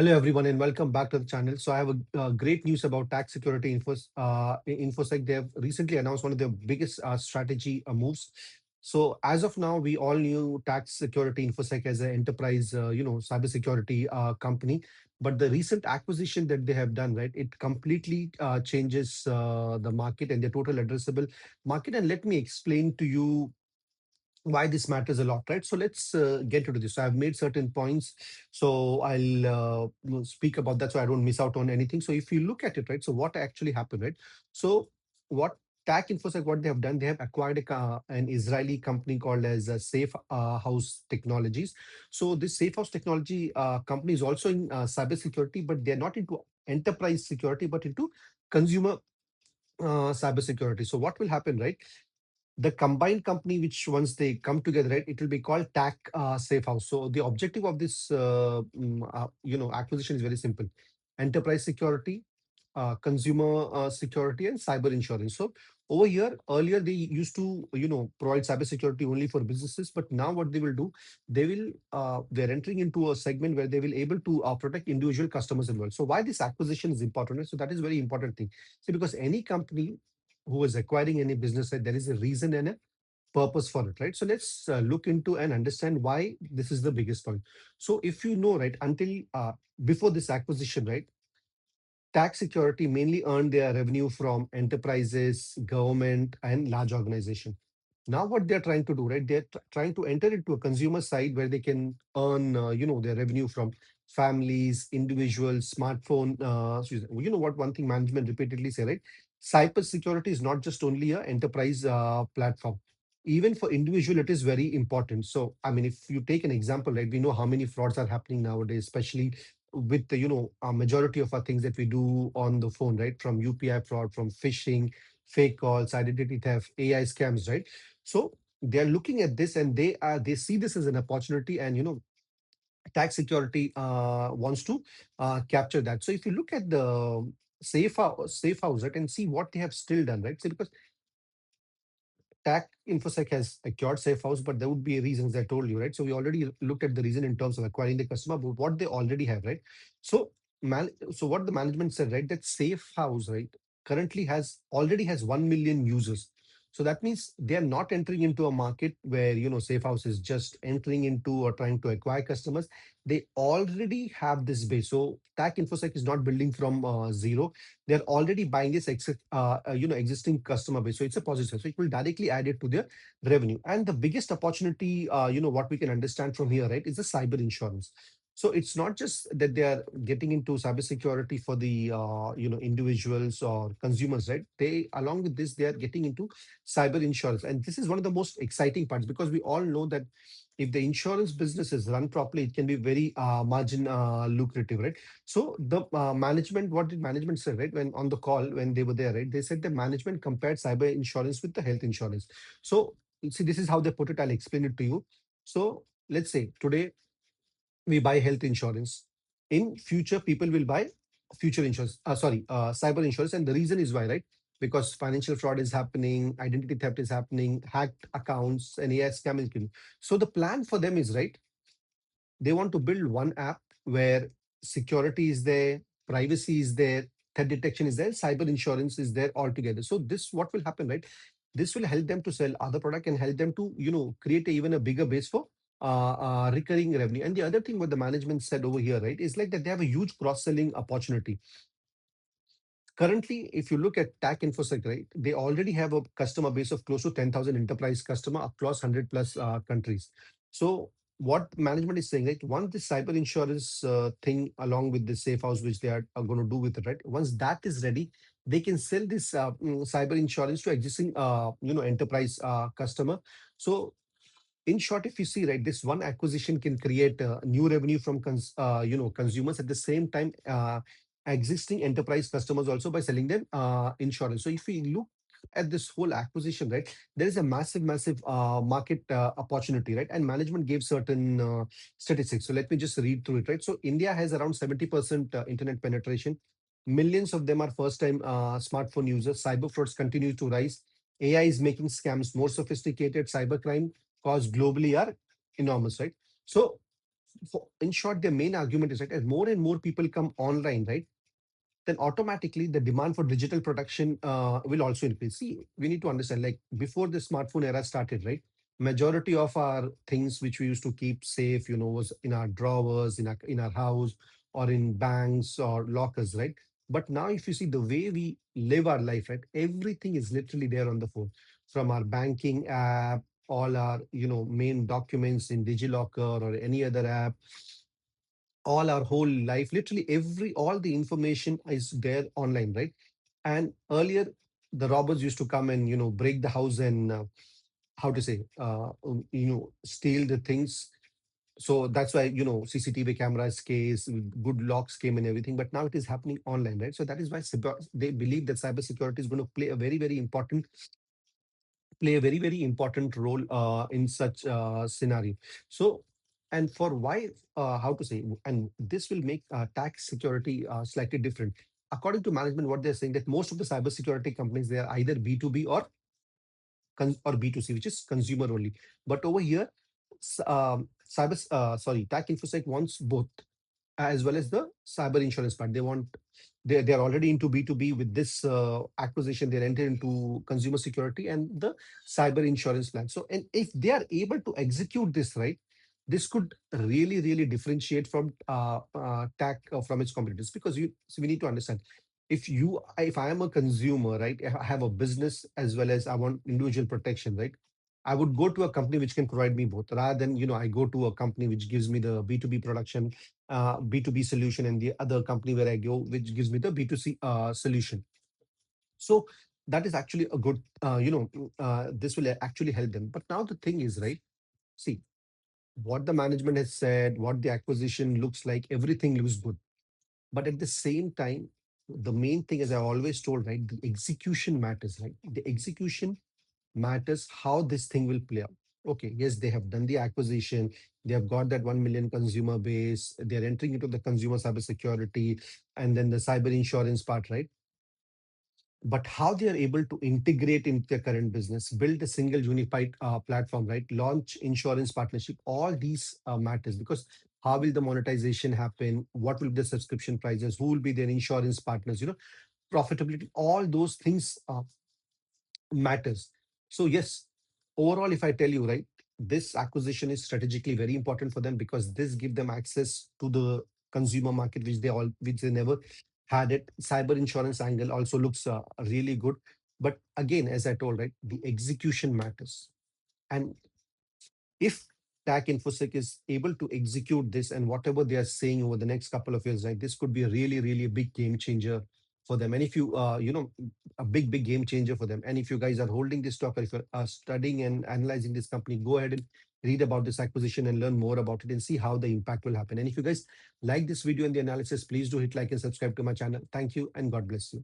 Hello, everyone, and welcome back to the channel. So, I have great news about tax security Infosec. They have recently announced one of their biggest strategy moves. So, as of now, we all knew tax security Infosec as an enterprise, cybersecurity company. But the recent acquisition that they have done, right, it completely changes the market and the total addressable market. And let me explain to you why this matters a lot, right? So let's get into this. So I've made certain points, so I'll speak about that so I don't miss out on anything. So if you look at it, right, so what actually happened, right? So what TAC Infosec, what they have done, they have acquired an Israeli company called as Safe House Technologies. So this Safe House Technology company is also in cybersecurity, but they're not into enterprise security, but into consumer cybersecurity. So what will happen, right? The combined company, which once they come together, right, it will be called TAC Safe House. So the objective of this acquisition is very simple: enterprise security, consumer security, and cyber insurance. So over here, earlier they used to provide cyber security only for businesses, but now what they will do, they're entering into a segment where they will able to protect individual customers as well. So why this acquisition is important, right? So that is very important thing. See, because any company who is acquiring any business, right, there is a reason and a purpose for it, right? So let's look into and understand why this is the biggest point. So if you know, right, until before this acquisition, right, tax security mainly earned their revenue from enterprises, government, and large organization. Now what they're trying to do, right, they're trying to enter into a consumer side where they can earn their revenue from families, individuals, smartphone. You know what, one thing management repeatedly say, right, cyber security is not just only a enterprise platform. Even for individual it is very important. So I mean, if you take an example, right, we know how many frauds are happening nowadays, especially with the a majority of our things that we do on the phone, right, from UPI fraud, from phishing, fake calls, identity theft, AI scams, right? So they're looking at this and they see this as an opportunity, and tax security wants to capture that. So if you look at the safe house, right, and see what they have still done, right? So because TAC Infosec has acquired Safe House, but there would be reasons I told you, right? So we already looked at the reason in terms of acquiring the customer, but what they already have, right? So so what the management said, right, that Safe House, right, currently already has 1 million users. So that means they are not entering into a market where Safe House is just entering into or trying to acquire customers. They already have this base. So TAC Infosec is not building from zero. They're already buying this existing customer base, so it's a positive, so it will directly add it to their revenue. And the biggest opportunity, what we can understand from here, right, is the cyber insurance. So it's not just that they are getting into cybersecurity for the individuals or consumers, right? They, along with this, they are getting into cyber insurance, and this is one of the most exciting parts, because we all know that if the insurance business is run properly, it can be very margin lucrative, right? So the management, what did management say, right? When on the call, when they were there, right? They said the management compared cyber insurance with the health insurance. So see, this is how they put it. I'll explain it to you. So let's say today we buy health insurance. In future, people will buy future insurance. Cyber insurance, and the reason is why, right? Because financial fraud is happening, identity theft is happening, hacked accounts, and AI scam is happening. So the plan for them is, right, they want to build one app where security is there, privacy is there, threat detection is there, cyber insurance is there altogether. So this, what will happen, right? This will help them to sell other product and help them to create even a bigger base for recurring revenue. And the other thing what the management said over here, right, is like that they have a huge cross selling opportunity. Currently, if you look at TAC Infosec, right, they already have a customer base of close to 10,000 enterprise customer across 100 plus countries. So what management is saying, right, once this cyber insurance thing along with the safe house, which they are going to do with it, right, once that is ready, they can sell this cyber insurance to existing, enterprise customer. So in short, if you see, right, this one acquisition can create new revenue from consumers, at the same time existing enterprise customers also, by selling them insurance. So if we look at this whole acquisition, right, there is a massive market opportunity, right? And management gave certain statistics. So let me just read through it, right? So India has around 70% internet penetration. Millions of them are first time smartphone users. Cyber frauds continue to rise. AI is making scams more sophisticated. Cybercrime costs globally are enormous, right? So in short, their main argument is right, as more and more people come online, right, then automatically the demand for digital production will also increase. See, we need to understand, like before the smartphone era started, right? Majority of our things which we used to keep safe, was in our drawers, in our house, or in banks or lockers, right? But now, if you see the way we live our life, right, everything is literally there on the phone, from our banking app, all our main documents in DigiLocker or any other app, all our whole life, literally every all the information is there online, right? And earlier the robbers used to come and break the house and how to say steal the things. So that's why CCTV cameras case, good locks came and everything, but now it is happening online, right? So that is why they believe that cybersecurity is going to play a very very important role in such scenario. So, and for why, how to say, and this will make tax security slightly different. According to management, what they're saying, that most of the cybersecurity companies, they are either B2B or B2C, which is consumer only. But over here, TAC Infosec wants both, as well as the cyber insurance part. They are already into B2B. With this acquisition, they're entered into consumer security and the cyber insurance plan. So, and if they are able to execute this right, this could really, really differentiate from TAC from its competitors. Because so we need to understand, if I am a consumer, right, if I have a business as well as I want individual protection, right, I would go to a company which can provide me both, rather than I go to a company which gives me the B2B production, B2B solution, and the other company where I go, which gives me the B2C solution. So that is actually a good, this will actually help them. But now the thing is, right, see, what the management has said, what the acquisition looks like, everything looks good. But at the same time, the main thing, as I always told, right, the execution matters, right? The execution matters, how this thing will play out. Okay, yes, they have done the acquisition, they have got that 1 million consumer base, they're entering into the consumer cybersecurity and then the cyber insurance part, right? But how they are able to integrate into their current business, build a single unified platform, right? Launch insurance partnership, all these matters, because how will the monetization happen? What will be the subscription prices? Who will be their insurance partners? Profitability, all those things matters. So yes, overall, if I tell you, right, this acquisition is strategically very important for them, because this give them access to the consumer market, which they never had it. Cyber insurance angle also looks really good. But again, as I told, right, the execution matters. And if TAC Infosec is able to execute this and whatever they are saying over the next couple of years, right, this could be a really, really big game changer for them. And if a big, big game changer for them. And if you guys are holding this stock, or if you're studying and analyzing this company, go ahead and read about this acquisition and learn more about it and see how the impact will happen. And if you guys like this video and the analysis, please do hit like and subscribe to my channel. Thank you and God bless you.